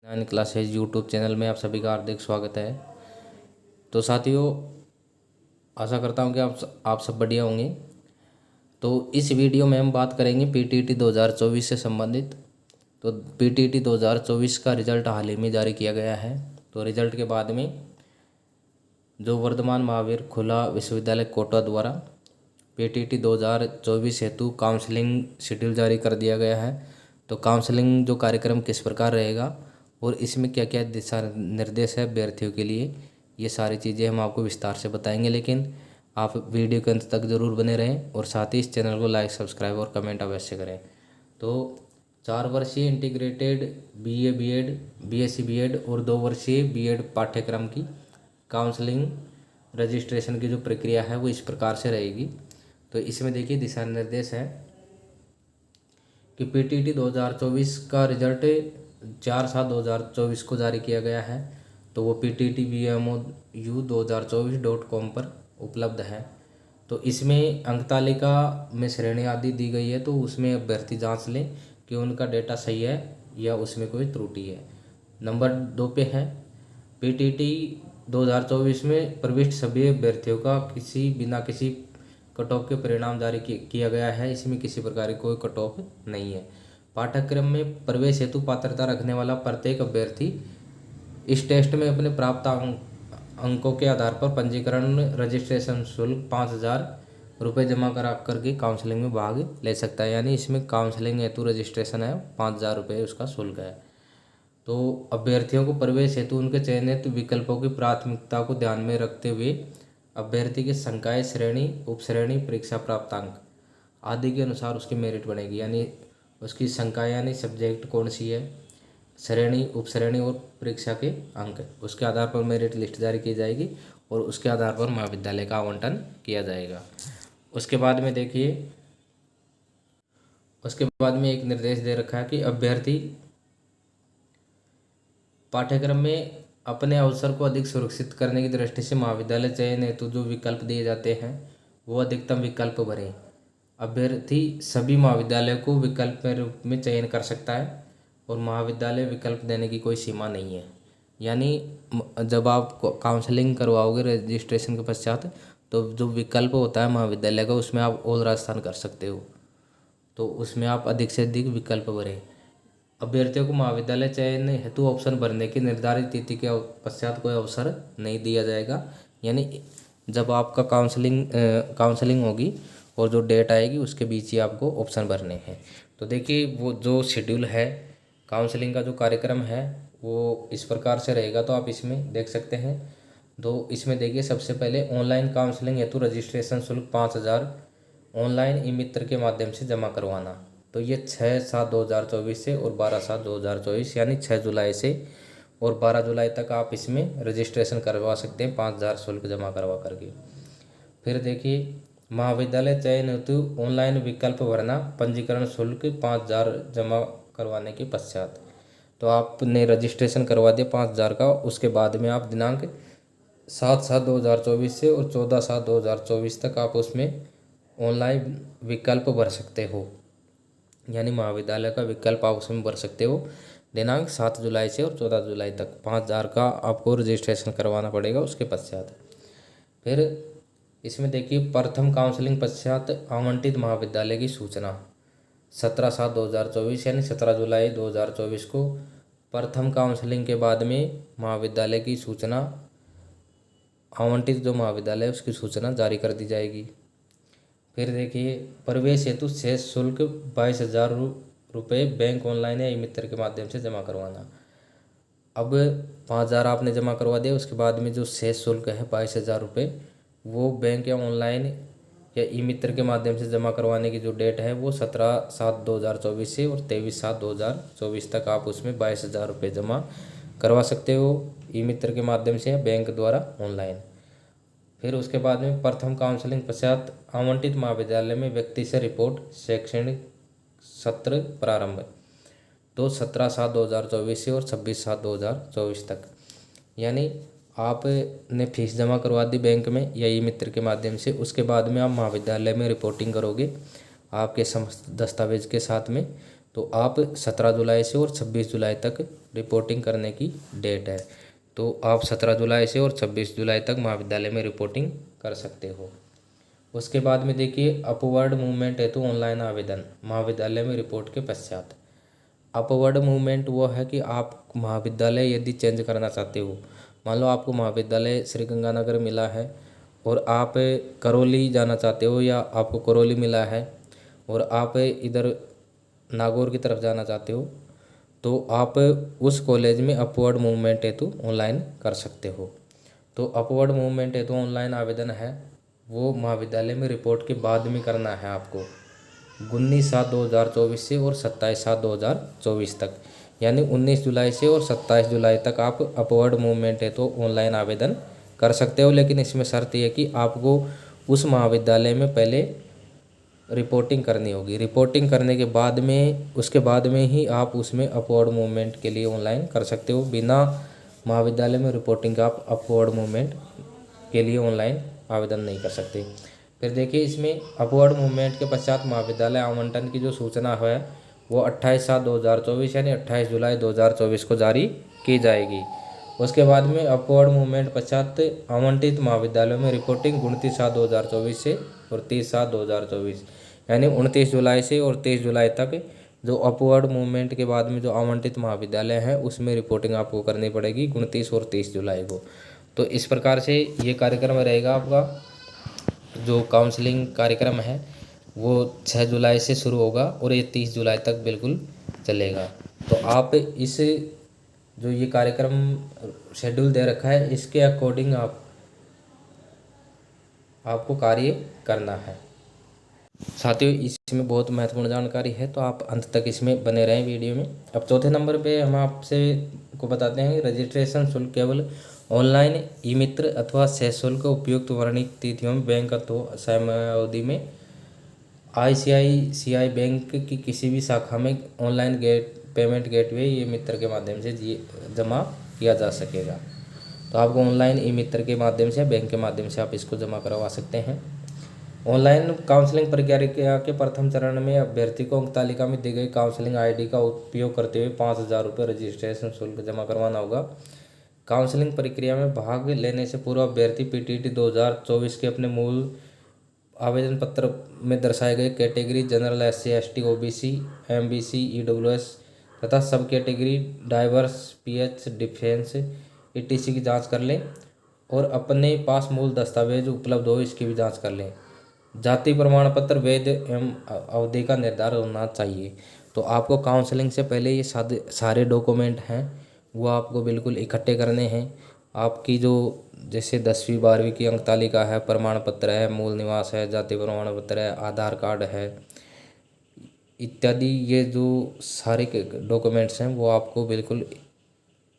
Online classes YouTube channel में आप सभी का हार्दिक स्वागत है। तो साथियों, आशा करता हूँ कि आप सब बढ़िया होंगे। तो इस वीडियो में हम बात करेंगे पीटीईटी 2024 से संबंधित। तो पीटीईटी 2024 का रिजल्ट हाल ही में जारी किया गया है। तो रिजल्ट के बाद में जो वर्धमान महावीर खुला विश्वविद्यालय कोटा द्वारा पीटीईटी 2024 हेतु काउंसलिंग शेड्यूल जारी कर दिया गया है। तो काउंसलिंग जो कार्यक्रम किस प्रकार रहेगा और इसमें क्या क्या दिशा निर्देश है अभ्यर्थियों के लिए, ये सारी चीज़ें हम आपको विस्तार से बताएंगे। लेकिन आप वीडियो के अंत तक ज़रूर बने रहें और साथ ही इस चैनल को लाइक, सब्सक्राइब और कमेंट अवश्य करें। तो 4 वर्षीय integrated BA BEd, BSc BEd और 2 वर्षीय बीएड पाठ्यक्रम की काउंसलिंग रजिस्ट्रेशन की जो प्रक्रिया है वो इस प्रकार से रहेगी। तो इसमें देखिए दिशा निर्देश है कि पीटीईटी 2024 का रिजल्ट 4/7/2024 को जारी किया गया है। तो वो pttbmou2024.com पर उपलब्ध है। तो इसमें अंकतालिका में श्रेणी आदि दी गई है, तो उसमें अभ्यर्थी जांच लें कि उनका डेटा सही है या उसमें कोई त्रुटि है। नंबर 2 पे है पीटीईटी 2024 में प्रविष्ट सभी अभ्यर्थियों का बिना किसी कट ऑफ के परिणाम जारी किया गया है। इसमें किसी प्रकार की कोई कट ऑफ नहीं है। पाठ्यक्रम में प्रवेश हेतु पात्रता रखने वाला प्रत्येक अभ्यर्थी इस टेस्ट में अपने प्राप्त अंकों के आधार पर पंजीकरण रजिस्ट्रेशन शुल्क 5,000 रुपये जमा करा करके काउंसलिंग में भाग ले सकता है। यानी इसमें काउंसलिंग हेतु रजिस्ट्रेशन है 5,000 रुपये उसका शुल्क है। तो अभ्यर्थियों को प्रवेश हेतु उनके चयनित विकल्पों की प्राथमिकता को ध्यान में रखते हुए अभ्यर्थी के संकाय, श्रेणी, उपश्रेणी, परीक्षा प्राप्तांक आदि के अनुसार उसकी मेरिट बनेगी। यानी उसकी संकाय यानी सब्जेक्ट कौन सी है, श्रेणी, उपश्रेणी और परीक्षा के अंक, उसके आधार पर मेरिट लिस्ट जारी की जाएगी और उसके आधार पर महाविद्यालय का आवंटन किया जाएगा। उसके बाद में देखिए, उसके बाद में एक निर्देश दे रखा है कि अभ्यर्थी पाठ्यक्रम में अपने अवसर को अधिक सुरक्षित करने की दृष्टि से महाविद्यालय चयन हेतु जो विकल्प दिए जाते हैं वो अधिकतम विकल्प भरें। अभ्यर्थी सभी महाविद्यालयों को विकल्प के रूप में चयन कर सकता है और महाविद्यालय विकल्प देने की कोई सीमा नहीं है। यानी जब आप काउंसलिंग करवाओगे रजिस्ट्रेशन के पश्चात, तो जो विकल्प होता है महाविद्यालय का उसमें आप ऑल राजस्थान कर सकते हो। तो उसमें आप अधिक से अधिक विकल्प भरें। अभ्यर्थियों को महाविद्यालय चयन हेतु ऑप्शन भरने की निर्धारित तिथि के पश्चात कोई अवसर नहीं दिया जाएगा। यानी जब आपका काउंसलिंग होगी और जो डेट आएगी उसके बीच ही आपको ऑप्शन भरने हैं। तो देखिए वो जो शेड्यूल है काउंसलिंग का, जो कार्यक्रम है वो इस प्रकार से रहेगा। तो आप इसमें देख सकते हैं। तो इसमें देखिए सबसे पहले ऑनलाइन काउंसलिंग हेतु रजिस्ट्रेशन शुल्क 5,000 ऑनलाइन ई मित्र के माध्यम से जमा करवाना। तो ये 6/7/2024 से और 12/7/2024 यानी 6 जुलाई से और 12 जुलाई तक आप इसमें रजिस्ट्रेशन करवा सकते हैं 5,000 शुल्क जमा करवा करके। फिर देखिए महाविद्यालय चयन हेतु ऑनलाइन विकल्प भरना, पंजीकरण शुल्क 5,000 जमा करवाने के पश्चात। तो आपने रजिस्ट्रेशन करवा दिया 5,000 का, उसके बाद में आप दिनांक 7/7/2024 से और 14/7/2024 तक आप उसमें ऑनलाइन विकल्प भर सकते हो। यानी महाविद्यालय का विकल्प आप उसमें भर सकते हो दिनांक 7 जुलाई से और 14 जुलाई तक। 5,000 का आपको रजिस्ट्रेशन करवाना पड़ेगा उसके पश्चात। फिर इसमें देखिए प्रथम काउंसलिंग पश्चात आवंटित महाविद्यालय की सूचना 17/7/2024 यानी 17 जुलाई 2024 को प्रथम काउंसलिंग के बाद में महाविद्यालय की सूचना, आवंटित जो महाविद्यालय उसकी सूचना जारी कर दी जाएगी। फिर देखिए प्रवेश हेतु शेष शुल्क 22,000 रुपये बैंक, ऑनलाइन या ई मित्र के माध्यम से जमा करवाना। अब 5,000 आपने जमा करवा दिया, उसके बाद में जो शेष शुल्क है 22,000 रुपये वो बैंक या ऑनलाइन या ई मित्र के माध्यम से जमा करवाने की जो डेट है वो 17/7/2024 से और 23/7/2024 तक आप उसमें 22,000 रुपये जमा करवा सकते हो ई मित्र के माध्यम से या बैंक द्वारा ऑनलाइन। फिर उसके बाद में प्रथम काउंसलिंग पश्चात आवंटित महाविद्यालय में व्यक्ति से रिपोर्ट, शैक्षणिक सत्र प्रारंभ। तो 17/7/2024 से और 26/7/2024 तक। यानी आपने फीस जमा करवा दी बैंक में या ई मित्र के माध्यम से, उसके बाद में आप महाविद्यालय में रिपोर्टिंग करोगे आपके समस्त दस्तावेज के साथ में। तो आप 17 जुलाई से और 26 जुलाई तक रिपोर्टिंग करने की डेट है। तो आप 17 जुलाई से और 26 जुलाई तक महाविद्यालय में रिपोर्टिंग कर सकते हो। उसके बाद में देखिए अपवर्ड मूवमेंट हेतु ऑनलाइन आवेदन महाविद्यालय में रिपोर्ट के पश्चात। अपवर्ड मूवमेंट वो है कि आप महाविद्यालय यदि चेंज करना चाहते हो, मान लो आपको महाविद्यालय श्री गंगानगर मिला है और आप करौली जाना चाहते हो, या आपको करौली मिला है और आप इधर नागौर की तरफ जाना चाहते हो, तो आप उस कॉलेज में अपवर्ड मूवमेंट हेतु ऑनलाइन कर सकते हो। तो अपवर्ड मूवमेंट हेतु ऑनलाइन आवेदन है वो महाविद्यालय में रिपोर्ट के बाद में करना है आपको 19/7/2024 से और 27/7/2024 तक, यानी 19 जुलाई से और 27 जुलाई तक आप अपवर्ड मूवमेंट है तो ऑनलाइन आवेदन कर सकते हो। लेकिन इसमें शर्त यह कि आपको उस महाविद्यालय में पहले रिपोर्टिंग करनी होगी। रिपोर्टिंग करने के बाद में उसके बाद में ही आप उसमें अपवर्ड मूवमेंट के लिए ऑनलाइन कर सकते हो। बिना महाविद्यालय में रिपोर्टिंग का आप अपवर्ड मूवमेंट के लिए ऑनलाइन आवेदन नहीं कर सकते। फिर देखिए इसमें अपवर्ड मूवमेंट के पश्चात महाविद्यालय आवंटन की जो सूचना है वो 28/7/2024 यानी 28 जुलाई 2024 को जारी की जाएगी। उसके बाद में अपवर्ड मूवमेंट पश्चात आवंटित महाविद्यालयों में रिपोर्टिंग 29/7/2024 से और 30/7/2024 यानी 29 जुलाई से और 23 जुलाई तक जो अपवर्ड मूवमेंट के बाद में जो आवंटित महाविद्यालय है उसमें रिपोर्टिंग आपको करनी पड़ेगी 29 और 30 जुलाई को। तो इस प्रकार से ये कार्यक्रम रहेगा आपका। जो काउंसलिंग कार्यक्रम है वो 6 जुलाई से शुरू होगा और ये 30 जुलाई तक बिल्कुल चलेगा। तो आप इस जो ये कार्यक्रम शेड्यूल दे रखा है इसके अकॉर्डिंग आपको कार्य करना है। साथियों इसमें बहुत महत्वपूर्ण जानकारी है तो आप अंत तक इसमें बने रहें वीडियो में। अब चौथे नंबर पे हम आपसे को बताते हैं रजिस्ट्रेशन शुल्क केवल ऑनलाइन ई मित्र अथवा सशुल्क उपयुक्त वर्णित तिथियों में बैंक अथवा समयावधि में ICICI बैंक की किसी भी शाखा में ऑनलाइन पेमेंट गेटवे ये मित्र के माध्यम से जमा किया जा सकेगा। तो आपको ऑनलाइन ई मित्र के माध्यम से बैंक के माध्यम से आप इसको जमा करवा सकते हैं। ऑनलाइन काउंसलिंग प्रक्रिया के प्रथम चरण में अभ्यर्थी को अंक तालिका में दी गई काउंसलिंग ID का उपयोग करते हुए 5,000 रुपये रजिस्ट्रेशन शुल्क जमा करवाना होगा। काउंसलिंग प्रक्रिया में भाग लेने से पूर्व अभ्यर्थी PTT 2024 के अपने मूल आवेदन पत्र में दर्शाए गए category general SC ST OBC MBC EWS तथा सब category diverse PH defence ETC की जांच कर लें और अपने पास मूल दस्तावेज उपलब्ध हो इसकी भी जांच कर लें। जाति प्रमाण पत्र वैध एवं अवधि का निर्धारण होना चाहिए। तो आपको काउंसलिंग से पहले ये सारे डॉक्यूमेंट हैं वो आपको बिल्कुल इकट्ठे करने हैं। आपकी जो जैसे 10वीं 12वीं की अंक तालिका है, प्रमाण पत्र है, मूल निवास है, जाति प्रमाण पत्र है, आधार कार्ड है इत्यादि, ये जो सारे डॉक्यूमेंट्स हैं वो आपको बिल्कुल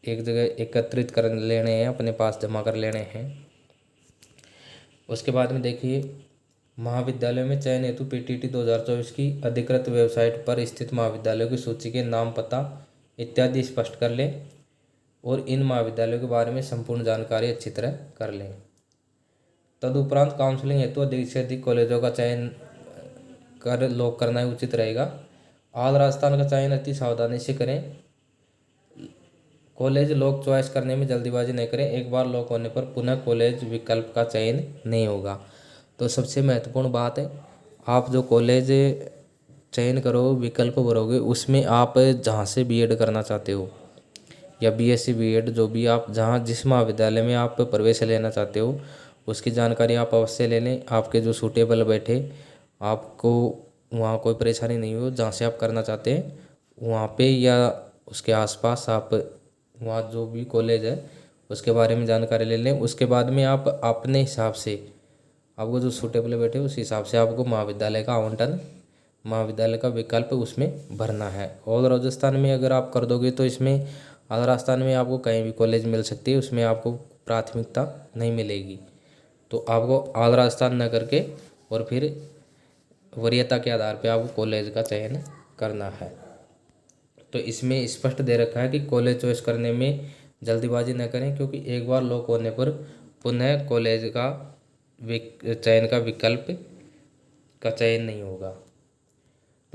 एक जगह एकत्रित कर लेने हैं, अपने पास जमा कर लेने हैं। उसके बाद में देखिए महाविद्यालय में चयन हेतु PTT 2024 की अधिकृत वेबसाइट पर स्थित महाविद्यालयों की सूची के नाम पता इत्यादि स्पष्ट कर लें और इन महाविद्यालयों के बारे में संपूर्ण जानकारी अच्छी तरह कर लें। तदुपरांत काउंसलिंग हेतु अधिक से अधिक कॉलेजों का चयन कर लॉक करना ही उचित रहेगा। आल राजस्थान का चयन अति सावधानी से करें। कॉलेज लॉक चॉइस करने में जल्दीबाजी नहीं करें। एक बार लॉक होने पर पुनः कॉलेज विकल्प का चयन नहीं होगा। तो सबसे महत्वपूर्ण बात है आप जो कॉलेज चयन करो विकल्प भरोगे उसमें आप जहाँ से BEd करना चाहते हो या BSc BEd जो भी आप जहाँ जिस महाविद्यालय में आप प्रवेश लेना चाहते हो उसकी जानकारी आप अवश्य ले लें। आपके जो सूटेबल बैठे आपको वहाँ कोई परेशानी नहीं हो, जहाँ से आप करना चाहते हैं वहाँ पे या उसके आसपास आप वहाँ जो भी कॉलेज है उसके बारे में जानकारी ले लें। उसके बाद में आप अपने हिसाब से आपको जो सूटेबल बैठे उस हिसाब से आपको महाविद्यालय का आवंटन महाविद्यालय का विकल्प उसमें भरना है। और राजस्थान में अगर आप कर दोगे तो इसमें राजस्थान में आपको कहीं भी कॉलेज मिल सकती है, उसमें आपको प्राथमिकता नहीं मिलेगी। तो आपको आल राजस्थान न करके और फिर वरीयता के आधार पे आपको कॉलेज का चयन करना है। तो इसमें स्पष्ट दे रखा है कि कॉलेज चॉइस करने में जल्दीबाजी न करें क्योंकि एक बार लॉक होने पर पुनः कॉलेज का चयन का विकल्प का चयन नहीं होगा।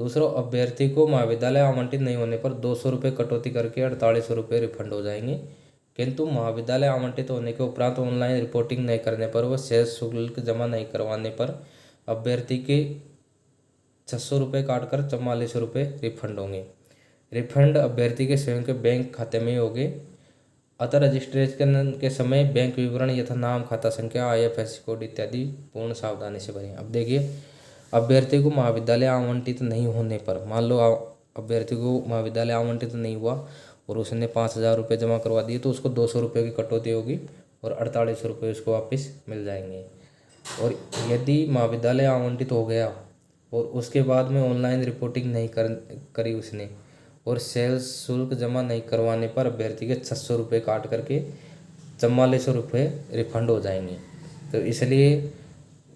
दूसरा, अभ्यर्थी को महाविद्यालय आवंटित नहीं होने पर 200 रुपये कटौती करके 4800 रुपये रिफंड हो जाएंगे। किंतु महाविद्यालय आवंटित होने के उपरांत ऑनलाइन रिपोर्टिंग नहीं करने पर व शेष शुल्क जमा नहीं करवाने पर अभ्यर्थी के 600 रुपये काटकर 4400 रुपये रिफंड होंगे। रिफंड अभ्यर्थी के स्वयं के बैंक खाते में ही होंगे। अतः रजिस्ट्रेशन के समय बैंक विवरण यथा नाम, खाता संख्या, IFSC कोड इत्यादि पूर्ण सावधानी से भरें। अब देखिए, अभ्यर्थी को महाविद्यालय आवंटित नहीं होने पर, मान लो अभ्यर्थी को महाविद्यालय आवंटित नहीं हुआ और उसने 5000 रुपये जमा करवा दिए, तो उसको 200 रुपये की कटौती होगी और 4800 रुपये उसको वापस मिल जाएंगे। और यदि महाविद्यालय आवंटित हो गया और उसके बाद में ऑनलाइन रिपोर्टिंग नहीं करी उसने और सेल्स शुल्क जमा नहीं करवाने पर अभ्यर्थी के 600 रुपये काट करके 4400 रुपये रिफंड हो जाएंगे। तो इसलिए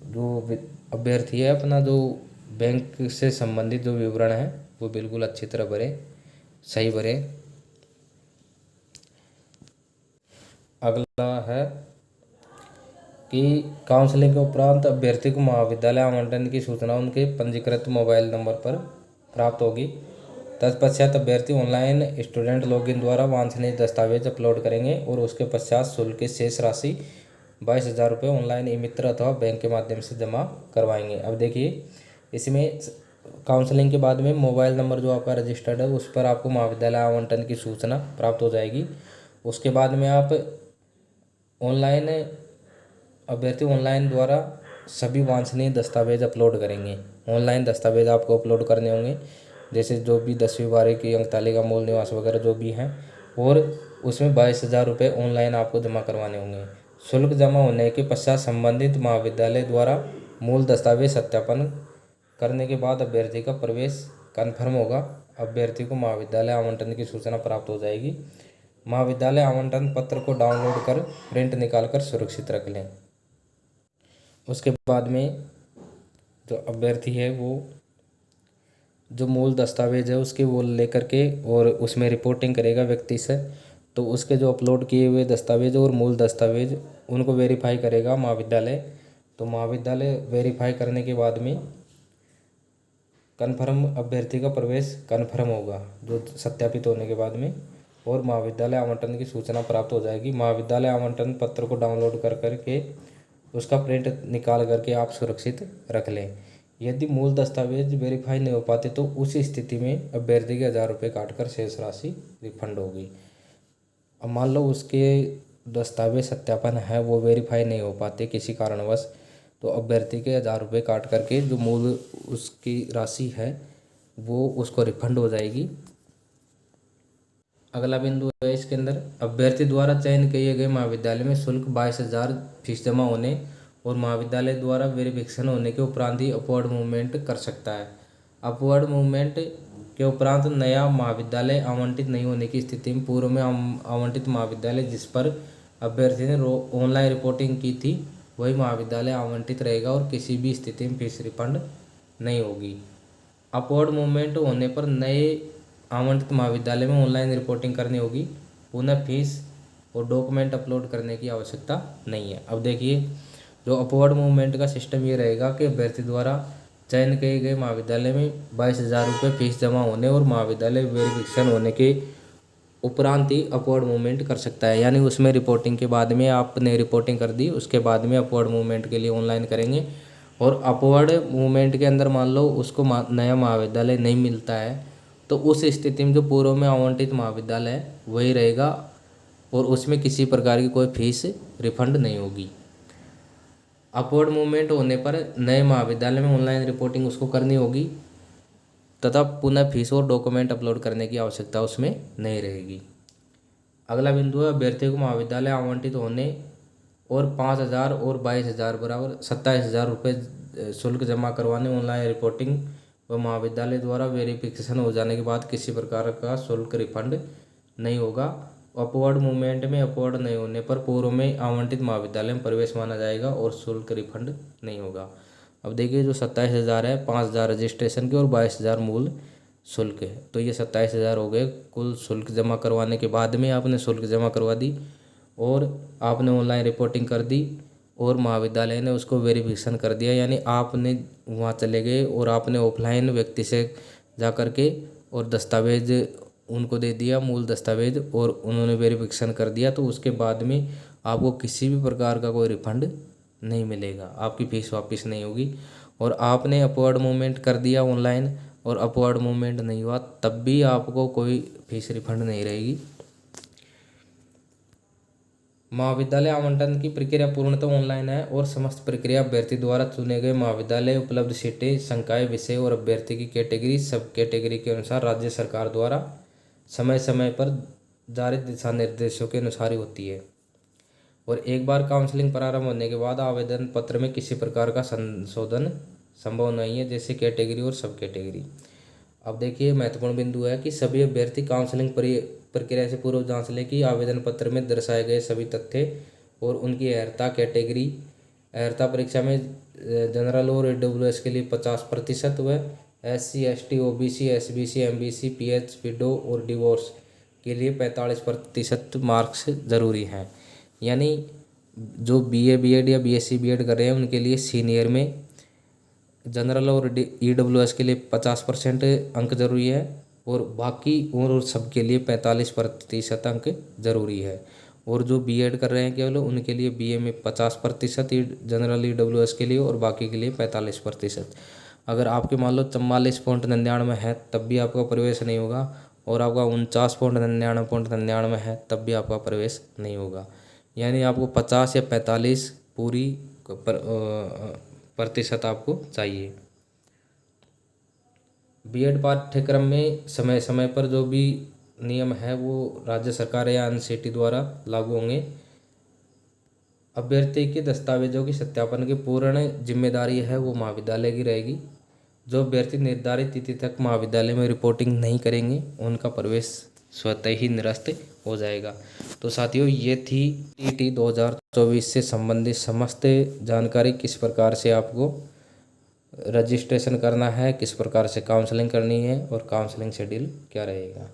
जो अभ्यर्थी है अपना जो बैंक से संबंधित जो विवरण है वो बिल्कुल अच्छी तरह भरे, सही भरे। अगला है कि काउंसलिंग के उपरांत अभ्यर्थी को महाविद्यालय आवंटन की सूचना उनके पंजीकृत मोबाइल नंबर पर प्राप्त होगी। तत्पश्चात अभ्यर्थी ऑनलाइन स्टूडेंट लॉगिन द्वारा वांछनीय दस्तावेज अपलोड करेंगे और उसके पश्चात शुल्क की शेष राशि 22,000 रुपये ऑनलाइन ई मित्र अथवा बैंक के माध्यम से जमा करवाएंगे। अब देखिए, इसमें काउंसलिंग के बाद में मोबाइल नंबर जो आपका रजिस्टर्ड है उस पर आपको महाविद्यालय आवंटन की सूचना प्राप्त हो जाएगी। उसके बाद में आप ऑनलाइन अभ्यर्थी ऑनलाइन द्वारा सभी वांछनीय दस्तावेज अपलोड करेंगे। ऑनलाइन दस्तावेज आपको अपलोड करने होंगे, जैसे जो भी 10वीं 12वीं की अंक तालिका, मूल निवास वगैरह जो भी हैं, और उसमें 22,000 रुपये ऑनलाइन आपको जमा करवाने होंगे। शुल्क जमा होने के पश्चात संबंधित महाविद्यालय द्वारा मूल दस्तावेज सत्यापन करने के बाद अभ्यर्थी का प्रवेश कन्फर्म होगा। अभ्यर्थी को महाविद्यालय आवंटन की सूचना प्राप्त हो जाएगी। महाविद्यालय आवंटन पत्र को डाउनलोड कर प्रिंट निकाल कर सुरक्षित रख लें। उसके बाद में जो अभ्यर्थी है वो जो मूल दस्तावेज है उसके वो लेकर के और उसमें रिपोर्टिंग करेगा व्यक्ति से, तो उसके जो अपलोड किए हुए दस्तावेज और मूल दस्तावेज उनको वेरीफाई करेगा महाविद्यालय। तो महाविद्यालय वेरीफाई करने के बाद में कन्फर्म अभ्यर्थी का प्रवेश कन्फर्म होगा जो सत्यापित होने के बाद में, और महाविद्यालय आवंटन की सूचना प्राप्त हो जाएगी। महाविद्यालय आवंटन पत्र को डाउनलोड कर करके उसका प्रिंट निकाल करके आप सुरक्षित रख लें। यदि मूल दस्तावेज वेरीफाई नहीं हो पाते तो उस स्थिति में अभ्यर्थी के 1000 रुपये काटकर शेष राशि रिफंड होगी। अब मान लो उसके दस्तावेज सत्यापन है वो वेरीफाई नहीं हो पाते किसी कारणवश, तो अभ्यर्थी के 1000 रुपये काट करके जो मूल उसकी राशि है वो उसको रिफंड हो जाएगी। अगला बिंदु है इसके अंदर, अभ्यर्थी द्वारा चयन किए गए महाविद्यालय में शुल्क 22,000 फीस जमा होने और महाविद्यालय द्वारा वेरिफिकेशन होने के उपरांत ही अपवर्ड मूवमेंट कर सकता है। अपवर्ड मूवमेंट के उपरांत नया महाविद्यालय आवंटित नहीं होने की स्थिति में पूर्व में आवंटित महाविद्यालय जिस पर अभ्यर्थी ने ऑनलाइन रिपोर्टिंग की थी वही महाविद्यालय आवंटित रहेगा और किसी भी स्थिति में फीस रिफंड नहीं होगी। अपवर्ड मूवमेंट होने पर नए आवंटित महाविद्यालय में ऑनलाइन रिपोर्टिंग करनी होगी, पुनः फीस और डॉक्यूमेंट अपलोड करने की आवश्यकता नहीं है। अब देखिए, जो अपवर्ड मूवमेंट का सिस्टम ये रहेगा कि अभ्यर्थी द्वारा चयन किए गए महाविद्यालय में 22,000 रुपये फीस जमा होने और महाविद्यालय वेरिफिकेशन होने के उपरांत ही अपवर्ड मूवमेंट कर सकता है। यानी उसमें रिपोर्टिंग के बाद में आपने रिपोर्टिंग कर दी, उसके बाद में अपवर्ड मूवमेंट के लिए ऑनलाइन करेंगे। और अपवर्ड मूवमेंट के अंदर मान लो उसको नया महाविद्यालय नहीं मिलता है तो उस स्थिति में जो पूर्व में आवंटित महाविद्यालय है वही रहेगा और उसमें किसी प्रकार की कोई फीस रिफंड नहीं होगी। अपवर्ड मूवमेंट होने पर नए महाविद्यालय में ऑनलाइन रिपोर्टिंग उसको करनी होगी तथा पुनः फीस और डॉक्यूमेंट अपलोड करने की आवश्यकता उसमें नहीं रहेगी। अगला बिंदु है, अभ्यर्थी को महाविद्यालय आवंटित होने और 5,000 और 22,000 बराबर 27,000 रुपये शुल्क जमा करवाने ऑनलाइन रिपोर्टिंग व महाविद्यालय द्वारा वेरिफिकेशन हो जाने के बाद किसी प्रकार का शुल्क रिफंड नहीं होगा। अपवर्ड मूवमेंट में अपवर्ड नहीं होने पर पूर्व में आवंटित महाविद्यालय में प्रवेश माना जाएगा और शुल्क रिफंड नहीं होगा। अब देखिए, जो 27,000 है 5,000 रजिस्ट्रेशन के और 22,000 मूल शुल्क है, तो ये 27,000 हो गए कुल शुल्क जमा करवाने के बाद में आपने शुल्क जमा करवा दी और आपने ऑनलाइन रिपोर्टिंग कर दी और महाविद्यालय ने उसको वेरिफिकेशन कर दिया। यानी आपने वहाँ चले गए और आपने ऑफलाइन व्यक्ति से जा कर के और दस्तावेज उनको दे दिया, मूल दस्तावेज, और उन्होंने वेरिफिकेशन कर दिया, तो उसके बाद में आपको किसी भी प्रकार का कोई रिफंड नहीं मिलेगा, आपकी फ़ीस वापस नहीं होगी। और आपने अपवर्ड मूवमेंट कर दिया ऑनलाइन और अपवर्ड मूवमेंट नहीं हुआ, तब भी आपको कोई फीस रिफंड नहीं रहेगी। महाविद्यालय आवंटन की प्रक्रिया पूर्णतः ऑनलाइन है और समस्त प्रक्रिया अभ्यर्थी द्वारा चुने गए महाविद्यालय, उपलब्ध सीटें, संकाय, विषय और अभ्यर्थी की कैटेगरी, सब कैटेगरी के अनुसार राज्य सरकार द्वारा समय समय पर जारी दिशा निर्देशों के अनुसार ही होती है। और एक बार काउंसलिंग प्रारंभ होने के बाद आवेदन पत्र में किसी प्रकार का संशोधन संभव नहीं है, जैसे कैटेगरी और सब कैटेगरी। अब देखिए महत्वपूर्ण बिंदु है कि सभी अभ्यर्थी काउंसलिंग प्रक्रिया से पूर्व जांच लें कि आवेदन पत्र में दर्शाए गए सभी तथ्य और उनकी अर्हता, कैटेगरी अर्हता परीक्षा में जनरल और AWS के लिए 50% व SC, ST, OBC, SBC, MBC, PH, PIDO और डिवोर्स के लिए 45% मार्क्स जरूरी हैं। यानी जो BA BEd या BSc BEd कर रहे हैं उनके लिए सीनियर में जनरल और EWS के लिए 50% अंक जरूरी है और बाकी और सब के लिए 45% अंक जरूरी है। और जो BEd कर रहे हैं केवल उनके लिए BA में 50%, जनरल EWS के लिए, और बाकी के लिए 45%। अगर आपके मान लो 44.99 है तब भी आपका प्रवेश नहीं होगा, और आपका 49.99 है तब भी आपका प्रवेश नहीं होगा। यानी आपको 50 या 45 पूरी प्रतिशत आपको चाहिए। BEd पाठ्यक्रम में समय समय पर जो भी नियम है वो राज्य सरकार या NCT द्वारा लागू होंगे। अभ्यर्थी के दस्तावेजों की सत्यापन की पूर्ण जिम्मेदारी है वो महाविद्यालय की रहेगी। जो अभ्यर्थी निर्धारित तिथि तक महाविद्यालय में रिपोर्टिंग नहीं करेंगे उनका प्रवेश स्वतः ही निरस्त हो जाएगा। तो साथियों, ये थी TET 2024 से संबंधित समस्त जानकारी, किस प्रकार से आपको रजिस्ट्रेशन करना है, किस प्रकार से काउंसलिंग करनी है और काउंसलिंग शेड्यूल क्या रहेगा।